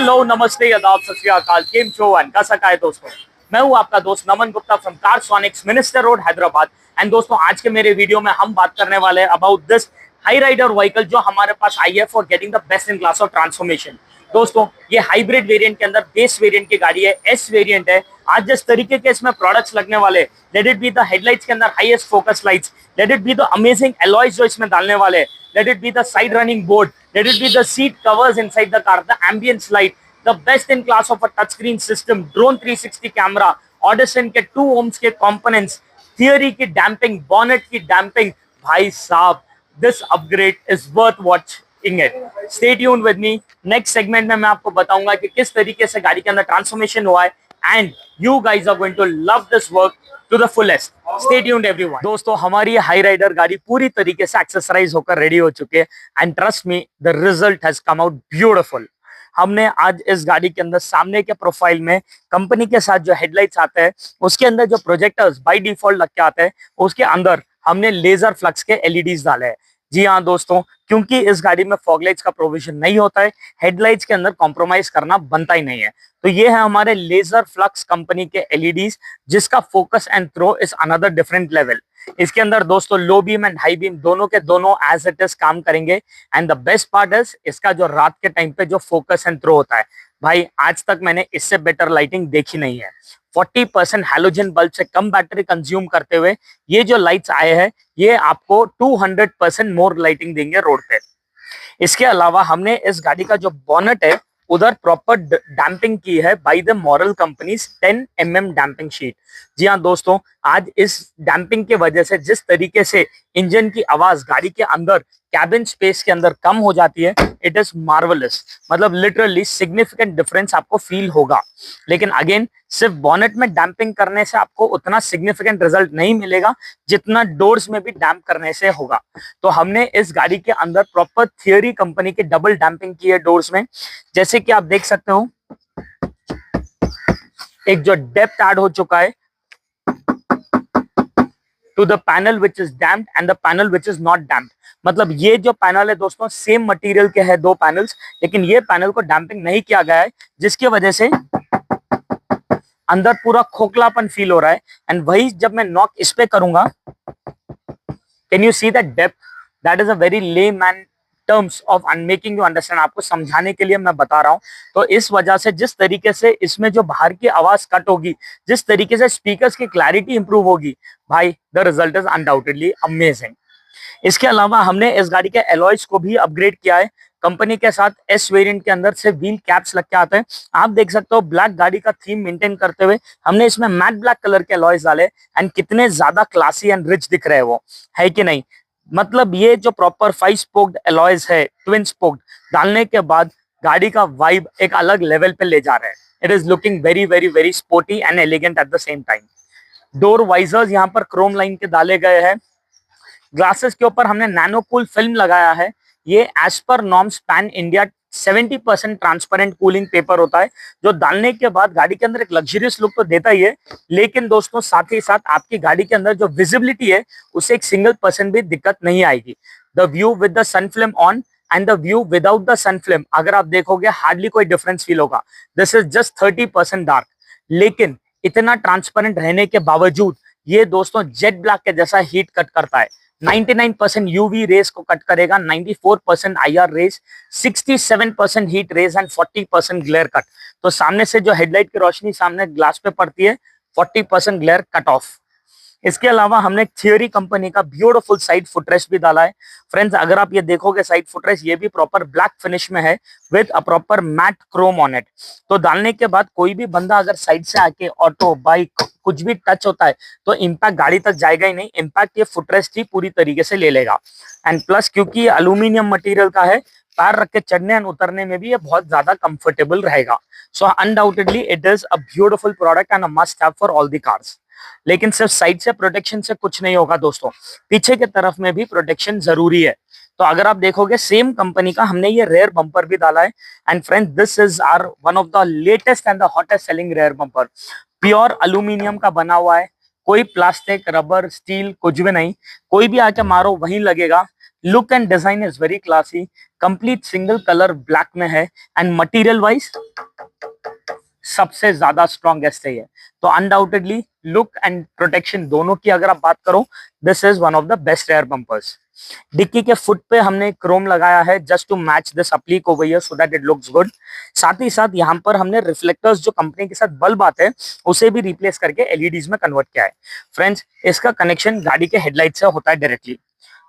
Hello, नमस्ते, आदाब, सत श्री अकाल, केम छो एंड कैसा है दोस्तों। मैं हूं आपका दोस्त Naman Gupta from Carsonics, minister road, Hyderabad. And दोस्तों, आज के मेरे वीडियो में हम बात करने वाले हैं about this Hyryder vehicle जो हमारे पास आई है for getting the best in class of transformation. दोस्तों, ये हाइब्रिड वेरिएंट के अंदर बेस वेरिएंट की गाड़ी है, एस वेरिएंट है। आज जिस तरीके के इसमें प्रोडक्ट्स लगने वाले, let it be the headlights के अंदर highest focus lights, let it be the amazing alloys जो इसमें डालने वाले हैं, let it be the side running board, let it be the seat covers inside the car, the ambience light, the best in class of a touchscreen system, drone 360 camera, Audison के 2 ohms के components, theory की damping, bonnet की damping। भाई साहब, this upgrade is worth watching it. Stay tuned with me. Next segment में मैं आपको बताऊंगा कि किस तरीके से गाड़ी के अंदर ट्रांसफॉर्मेशन हुआ है, and you guys are going to love this work to the fullest. Stay tuned everyone. दोस्तों, हमारी हाई राइडर गाड़ी पूरी तरीके से एक्सेसराइज होकर रेडी हो चुकी है and trust me, the result has come out beautiful. हमने आज इस गाड़ी के अंदर सामने के प्रोफाइल में कंपनी के साथ जो हेडलाइट्स आते हैं, उसके अंदर जो प्रोजेक्टर्स बाय डिफॉल्ट लग के आते हैं, उसके अंदर हमने लेजर फ्लक्स के एलईडीज डाले हैं। जी हाँ दोस्तों, क्योंकि इस गाड़ी में फॉगलाइट्स का प्रोविजन नहीं होता है, हेडलाइट्स के अंदर कॉम्प्रोमाइज करना बनता ही नहीं है। तो ये है हमारे लेजर फ्लक्स कंपनी के एलईडीज, जिसका focus and throw is another different level. इसके अंदर दोस्तों low beam and high beam दोनों के दोनों एज इट इज काम करेंगे। And the best part is इसका जो रात के टाइम पे जो फोकस एंड थ्रो होता है, भाई आज तक मैंने इससे बेटर लाइटिंग देखी नहीं है। 40% हैलोजन बल्ब से कम बैटरी कंज्यूम करते हुए ये जो लाइट्स आए हैं, ये आपको 200% मोर लाइटिंग देंगे रोड पे। इसके अलावा हमने इस गाड़ी का जो बॉनेट है, उधर प्रॉपर डैम्पिंग की है by the moral companies 10 mm damping sheet. जी हाँ दोस्तों, आज इस डैम्पिंग के वजह से जिस तरीके से इंजन की आवाज गाड़ी के अंदर कैबिन स्पेस के अंदर कम हो जाती है, इट इज मार्वलस। मतलब लिटरली सिग्निफिकेंट डिफरेंस आपको फील होगा। लेकिन अगेन, सिर्फ बॉनेट में डैम्पिंग करने से आपको उतना सिग्निफिकेंट रिजल्ट नहीं मिलेगा जितना डोर्स में भी डैम्प करने से होगा। तो हमने इस गाड़ी के अंदर प्रॉपर थियरी कंपनी की डबल डैम्पिंग की है डोर्स में। जैसे कि आप देख सकते हो, एक जो डेप्थ ऐड हो चुका है to the panel which is damped and the panel which is not damped. मतलब ये जो पैनल है दोस्तों, सेम मटेरियल के है दो पैनल्स, लेकिन ये पैनल को डैम्पिंग नहीं किया गया है, जिसकी वजह से अंदर पूरा खोखलापन फील हो रहा है। एंड वही जब मैं नॉक इस पे करूंगा, can you see that depth, that is a very layman terms of making you understand. आपको समझाने के लिए मैं बता रहा हूं। तो इस वजह से जिस तरीके से इसमें जो बाहर की आवाज कट होगी, जिस तरीके से स्पीकर्स की क्लैरिटी इंप्रूव होगी, भाई the result is undoubtedly amazing. इसके अलावा हमने इस गाड़ी के एलॉयज को भी अपग्रेड किया है। कंपनी के साथ एस वेरिएंट के अंदर से व्हील कैप्स लग के आते हैं। आप देख सकते हो, ब्लैक गाड़ी का थीम मेंटेन करते हुए हमने इसमें मैट ब्लैक कलर के एलॉयज डाले एंड कितने ज्यादा क्लासी एंड रिच दिख रहे हैं वो, है कि नहीं। मतलब ये जो प्रॉपर 5 स्पोक्ड एलॉयज है, ट्विन स्पोक्ड, डालने के बाद गाड़ी का वाइब एक अलग लेवल पे ले जा रहा है। It is looking very very very sporty and elegant at the same time. Door visors यहाँ पर क्रोम लाइन के डाले गए हैं। ग्लासेस के ऊपर हमने नैनो कूल फिल्म लगाया है। ये एज पर norms pan India 70% transparent cooling paper होता है, जो डालने के बाद गाड़ी के अंदर एक लग्जरियस लुक तो देता ही है, लेकिन दोस्तों साथ ही साथ आपकी गाड़ी के अंदर जो विजिबिलिटी है, उससे एक सिंगल % भी दिक्कत नहीं आएगी। The view with the sun film on and the view without the sun film, अगर आप देखोगे हार्डली कोई डिफरेंस फील होगा। दिस इज जस्ट 30% डार्क, लेकिन इतना ट्रांसपेरेंट रहने के बावजूद ये दोस्तों जेट ब्लैक के जैसा हीट कट करता है। 99% यूवी रेस को कट करेगा, 94% IR rays, 67% heat rays and 40% glare cut. तो सामने से जो हेडलाइट की रोशनी सामने ग्लास पे पड़ती है, 40% ग्लेयर कट ऑफ। इसके अलावा हमने थियरी कंपनी का ब्यूटीफुल साइड फुटरेस्ट भी डाला है। फ्रेंड्स, अगर आप ये देखोगे साइड फुटरेस्ट, ये भी प्रॉपर ब्लैक फिनिश में है with a proper matte chrome on it. तो डालने के बाद कोई भी बंदा अगर साइड से आके ऑटो बाइक कुछ भी टच होता है, तो इम्पैक्ट गाड़ी तक जाएगा ही नहीं, इम्पैक्ट ये फुटरेस्ट ही पूरी तरीके से ले लेगा। एंड प्लस क्योंकि ये एल्यूमिनियम मटेरियल का है, पैर रख के चढ़ने एंड उतरने में भी ये बहुत ज्यादा कंफर्टेबल रहेगा। So undoubtedly it is a beautiful product and a must have for all the cars. लेकिन सिर्फ साइड से प्रोटेक्शन से कुछ नहीं होगा दोस्तों, पीछे के तरफ में भी प्रोटेक्शन जरूरी है। तो अगर आप देखोगे, सेम कंपनी का हमने ये रेयर बम्पर भी डाला है। And friends, this is our one of the latest and the hottest selling rear bumper. Pure aluminium का बना हुआ है, कोई प्लास्टिक, रबर, स्टील कुछ भी नहीं। कोई भी आके मारो वहीं लगेगा। Look and design is very classy, complete single colour black में है, एंड मटेरियल वाइज सबसे ज्यादा स्ट्रॉन्गेस्ट है ये। तो अनडाउटेडली लुक एंड प्रोटेक्शन दोनों की अगर आप बात करो, this is one of the best air bumpers. डिक्की के फुट पे हमने क्रोम लगाया है just to match this applique over here so that it looks good. साथ ही साथ यहाँ पर हमने रिफ्लेक्टर्स जो कंपनी के साथ बल्ब आते हैं उसे भी रिप्लेस करके एलईडीज में कन्वर्ट किया है। फ्रेंड्स, इसका कनेक्शन गाड़ी के हेडलाइट से होता है डायरेक्टली।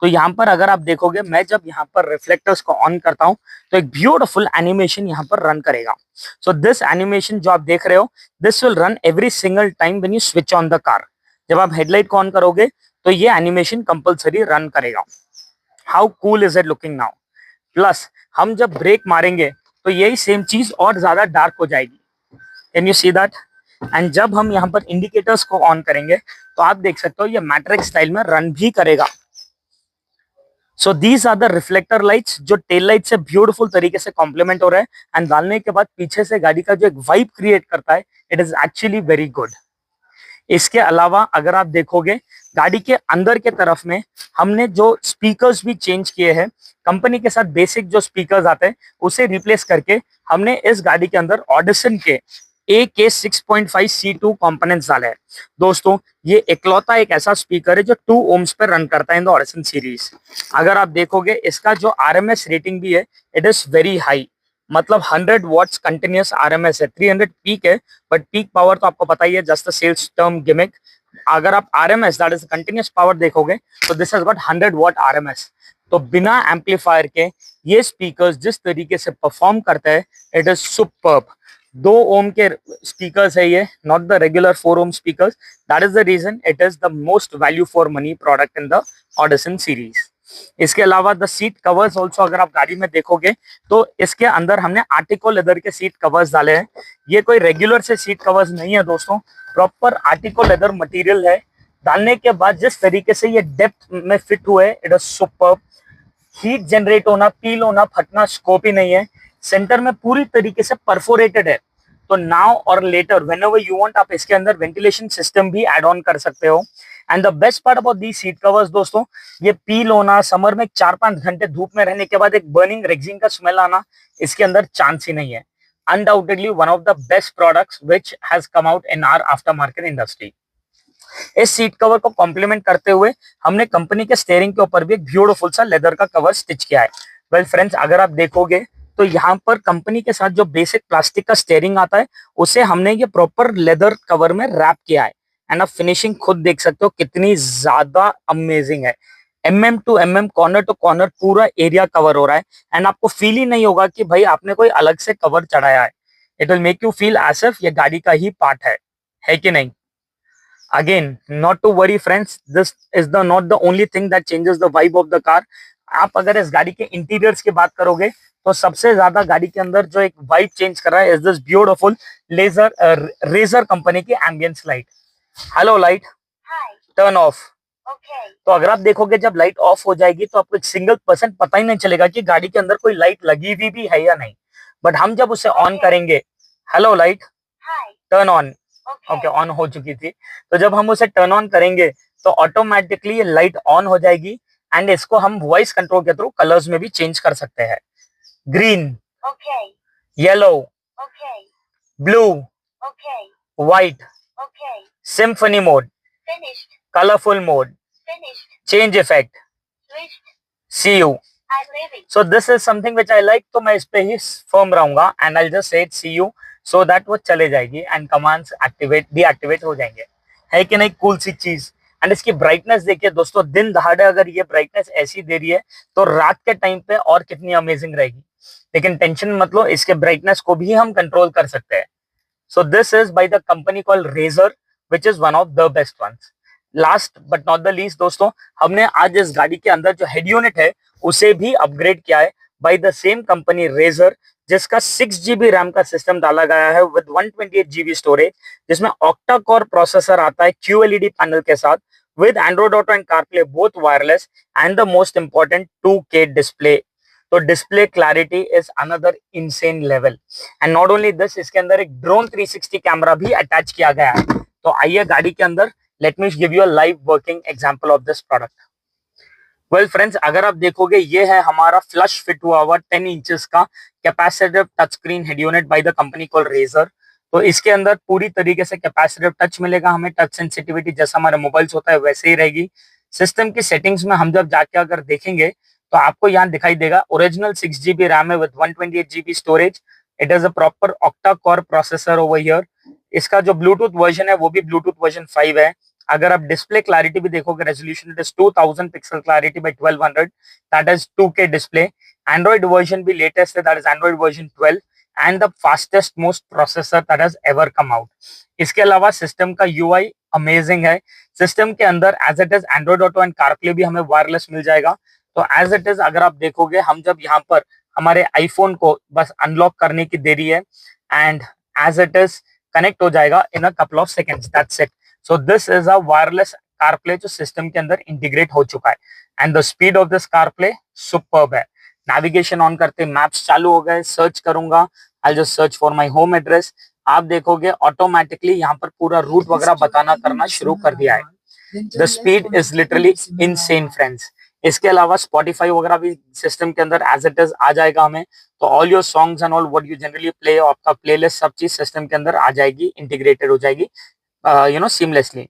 तो यहाँ पर अगर आप देखोगे, मैं जब यहाँ पर रिफ्लेक्टर्स को ऑन करता हूँ तो एक ब्यूटीफुल एनिमेशन यहाँ पर रन करेगा। सो दिस एनिमेशन जो आप देख रहे हो, this will run every single time when you switch on the car. जब आप हेडलाइट को ऑन करोगे तो ये एनिमेशन कंपल्सरी रन करेगा। How cool is it looking now. Plus हम जब ब्रेक मारेंगे तो यही सेम चीज और ज्यादा डार्क हो जाएगी। Can you see that. And जब हम यहाँ पर इंडिकेटर्स को ऑन करेंगे तो आप देख सकते हो ये मैट्रिक्स स्टाइल में रन भी करेगा। So these are the reflector lights जो टेल लाइट से ब्यूटीफुल तरीके से कॉम्प्लीमेंट हो रहा है, एंड डालने के बाद पीछे से गाड़ी का जो एक वाइब क्रिएट करता है, it is actually very good. इसके अलावा अगर आप देखोगे गाड़ी के अंदर के तरफ में हमने जो स्पीकर्स भी चेंज किए हैं, कंपनी के साथ बेसिक जो स्पीकर्स आते हैं उसे रिप्लेस करके हमने इस गाड़ी के अंदर ऑडिसन के AK6.5 C2 कंपोनेंट्स डाले हैं। दोस्तों, ये इकलौता एक ऐसा स्पीकर है जो 2 ohms पे रन करता है इन द ऑडिसन सीरीज। अगर आप देखोगे इसका जो RMS रेटिंग भी है, इट इज वेरी हाई। मतलब 100 वॉट्स कंटिन्यूस RMS है, 300 पीक है, बट पीक पावर तो आपको पता ही है, जस्ट सेल्स टर्म गिमिक। अगर आप RMS that is continuous power देखोगे तो this has got 100 what RMS। तो बिना एम्पलीफायर के ये स्पीकर्स जिस तरीके से परफॉर्म करते हैं, इट इज सुपर्ब। 2 ओम के स्पीकर्स है ये, not the regular 4 ohm speakers. That is the reason it is the most value for money product in the Audison series. इसके अलावा द सीट कवर्स ऑल्सो अगर आप गाड़ी में देखोगे तो इसके अंदर हमने आर्टिको लेदर के सीट कवर्स डाले हैं। ये कोई रेगुलर से सीट कवर्स नहीं है दोस्तों, प्रॉपर आर्टिको लेदर मटेरियल है। डालने के बाद जिस तरीके से ये डेप्थ में फिट हुए, it is superb. Heat generate होना, पील होना, फटना स्कोप ही नहीं है। सेंटर में पूरी तरीके से परफोरेटेड है, तो नाउ और लेटर व्हेनेवर यू वांट आप इसके अंदर वेंटिलेशन सिस्टम भी ऐड ऑन कर सकते हो। And the best part about the seat covers दोस्तों, ये पील होना, समर में 4-5 घंटे धूप में रहने के बाद एक बर्निंग रेक्सिन का स्मेल आना, इसके अंदर चांस ही नहीं है। Undoubtedly one of the best products which has come out in hour after market industry. इस सीट कवर को कॉम्प्लीमेंट करते हुए हमने कंपनी के स्टीयरिंग के ऊपर भी एक ब्यूटीफुल सा लेदर का कवर स्टिच किया है। वेल फ्रेंड्स, अगर आप देखोगे तो यहाँ पर कंपनी के साथ जो बेसिक प्लास्टिक का स्टीयरिंग आता है उसे हमने ये प्रॉपर लेदर कवर में रैप किया है। एंड आप फिनिशिंग खुद देख सकते हो कितनी ज्यादा अमेजिंग है। MM to MM, corner to corner पूरा एरिया कवर हो रहा है, एंड आपको फील ही नहीं होगा कि भाई आपने कोई अलग से कवर चढ़ाया है। It will make you feel as if ये गाड़ी का ही पार्ट है कि नहीं। Again, not to worry friends, this is the not the only thing that changes the vibe of the car. आप अगर इस गाड़ी के इंटीरियर्स की बात करोगे तो सबसे ज्यादा गाड़ी के अंदर जो एक वाइब चेंज कर रहा है is this beautiful Razer company की ambience light. Hello light, turn off. तो अगर आप देखोगे जब लाइट ऑफ हो जाएगी तो आपको एक सिंगल % पता ही नहीं चलेगा कि गाड़ी के अंदर कोई लाइट लगी हुई भी है या नहीं। बट हम जब उसे ऑन करेंगे, hello light, turn on. Okay, on हो चुकी थी। तो जब हम उसे टर्न ऑन करेंगे तो ऑटोमेटिकली ये लाइट ऑन हो जाएगी, एंड इसको हम वॉइस कंट्रोल के थ्रू कलर्स में भी चेंज कर सकते हैं। Green, yellow, blue, white, symphony mode, colourful mode, change effect, see you. So this is something which I like. तो मैं इस पे ही फर्म रहूंगा and I just say see you, so that वो चले जाएगी एंड कमांड्स एक्टिवेट डीएक्टिवेट हो जाएंगे। है कि नहीं कूल सी चीज। एंड इसकी ब्राइटनेस देखिए दोस्तों, दिन दहाड़े अगर ये ब्राइटनेस ऐसी दे रही है तो रात के टाइम पे और कितनी अमेजिंग रहेगी। लेकिन टेंशन मत लो, इसके ब्राइटनेस को भी हम कंट्रोल कर सकते हैं। So this is by the company called Razer, which is one of the best ones. Last but not the least दोस्तों, हमने आज इस गाड़ी के अंदर जो हेड यूनिट है उसे भी अपग्रेड किया है by the same company Razer, जिसका 6 GB रैम का सिस्टम डाला गया है विद 128 GB स्टोरेज, जिसमें ऑक्टा कोर प्रोसेसर आता है QLED पैनल के साथ with Android Auto and CarPlay both wireless, and the most important 2K display. तो display clarity is another insane level. And not only this, इसके अंदर एक drone 360 camera भी अटैच किया गया है। तो आइए गाड़ी के अंदर, let me give you a live working example of this product. Well friends, अगर आप देखोगे ये है हमारा फ्लश फिट हुआ हुआ 10 इंचेस का capacitive touch screen head unit by the company call Razer. तो इसके अंदर पूरी तरीके से कैपेसिटिव टच मिलेगा हमें, टच सेंसिटिविटी जैसा हमारे मोबाइल्स होता है वैसे ही रहेगी। सिस्टम की सेटिंग्स में हम जब जाके अगर देखेंगे तो आपको यहाँ दिखाई देगा ओरिजिनल 6 GB रैम है with 128 GB storage. It is a proper octa core processor over here. इसका जो ब्लूटूथ वर्जन है वो भी ब्लूटूथ वर्जन 5 है। अगर आप डिस्प्ले क्लैरिटी भी देखोगे, resolution it is 2000 pixel clarity by 1200, that is 2K display. Android version भी लेटेस्ट है, that is Android version 12 and the fastest most processor that has ever come out. इसके अलावा system का यूआई अमेजिंग है। System के अंदर as it is Android Auto and CarPlay भी हमें वायरलेस मिल जाएगा। तो एज इट इज अगर आप देखोगे, हम जब यहाँ पर हमारे आईफोन को बस अनलॉक करने की देरी है and as it is connect हो जाएगा in a couple of seconds, that's it. So this is a wireless CarPlay जो सिस्टम के अंदर इंटीग्रेट हो चुका है and the speed of this CarPlay superb है। नेविगेशन ऑन करते मैप्स चालू हो गए, सर्च करूंगा, I just search for my home address. आप देखोगे ऑटोमेटिकली यहाँ पर पूरा रूट वगैरह बताना करना शुरू कर दिया है। The speed is literally insane friends. इसके अलावा स्पॉटिफाई वगैरह भी सिस्टम के अंदर एज इट इज आ जाएगा हमें। तो all your songs and all what you generally play, आपका प्लेलिस्ट सब चीज सिस्टम के अंदर आ जाएगी, इंटीग्रेटेड हो जाएगी सीमलेसली।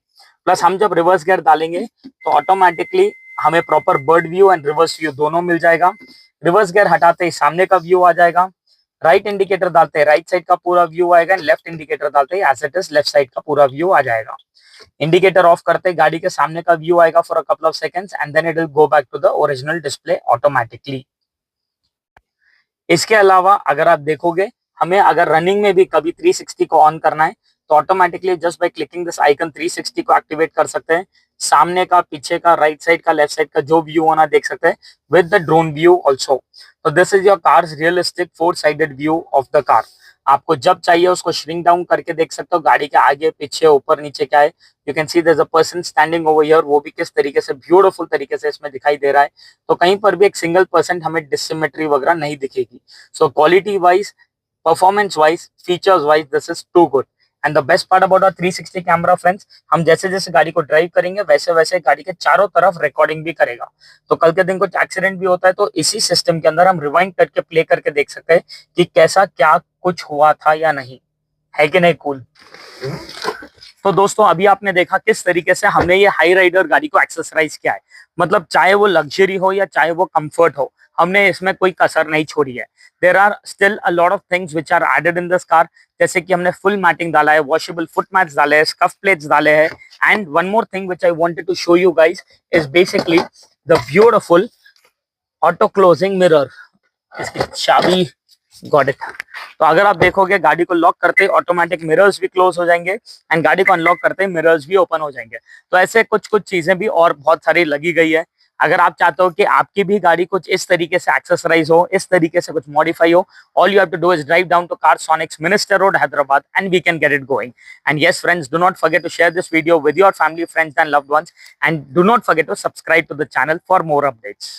प्लस हम जब रिवर्स गियर डालेंगे तो ऑटोमेटिकली हमें proper bird view and reverse view दोनों मिल जाएगा। रिवर्स गियर हटाते ही सामने का व्यू आ जाएगा, राइट इंडिकेटर डालते हैं राइट साइड का पूरा व्यू आएगा, लेफ्ट इंडिकेटर डालते ही as it is left side का पूरा व्यू आ जाएगा। इंडिकेटर ऑफ करते ही गाड़ी के सामने का व्यू आएगा for a couple of seconds and then it will go back to the original display automatically. इसके अलावा अगर आप देखोगे, हमें अगर रनिंग में भी कभी 360 को ऑन करना है तो automatically just by clicking this icon 360 को एक्टिवेट कर सकते हैं। सामने का, पीछे का, राइट साइड का, लेफ्ट साइड का जो व्यू होना देख सकते हैं with the drone view also. तो this is your cars realistic 4 sided view of the car. आपको जब चाहिए उसको श्रिंक डाउन करके देख सकते हो, गाड़ी के आगे पीछे ऊपर नीचे क्या है। You can see there is a person standing over here, वो भी किस तरीके से ब्यूटीफुल तरीके से इसमें दिखाई दे रहा है। तो कहीं पर भी एक सिंगल परसेंट हमें डिसिमेट्री वगैरह नहीं दिखेगी। So quality wise, performance wise, features wise this is too good. And the best part about our 360 camera friends, हम जैसे जैसे गाड़ी को ड्राइव करेंगे वैसे वैसे गाड़ी के चारों तरफ रिकॉर्डिंग भी करेगा। तो कल के दिन कुछ एक्सीडेंट भी होता है तो इसी सिस्टम के अंदर हम रिवाइंड करके प्ले करके देख सकते हैं कि कैसा क्या कुछ हुआ था या नहीं, है कि नहीं कूल। तो दोस्तों अभी आपने देखा किस तरीके से हमने ये हाई राइडर गाड़ी को एक्सेसराइज किया है। मतलब चाहे वो लग्जरी हो या चाहे वो कंफर्ट हो, हमने इसमें कोई कसर नहीं छोड़ी है। There are still a lot of things which are added in this car, जैसे कि हमने फुल मैटिंग डाला है, वॉशेबल फुट मैट्स डाले हैं, स्कफ प्लेट्स डाले हैं। And one more thing which I wanted to show you guys is basically the beautiful auto closing mirror. इसकी चाबी, गॉट इट। तो अगर आप देखोगे गाड़ी को लॉक करते ही ऑटोमेटिक मिरर्स भी क्लोज हो जाएंगे एंड गाड़ी को अनलॉक करते ही मिरर्स भी ओपन हो जाएंगे। तो ऐसे कुछ कुछ चीजें भी और बहुत सारी लगी गई है। अगर आप चाहते हो कि आपकी भी गाड़ी कुछ इस तरीके से एक्सेसराइज हो, इस तरीके से कुछ मॉडिफाई हो, all you have to do is drive down to Carsonics, Minister Road, Hyderabad, and we can get it going. And yes friends, do not forget to share this video with your family, friends and loved ones, and do not forget to subscribe to the channel for more updates.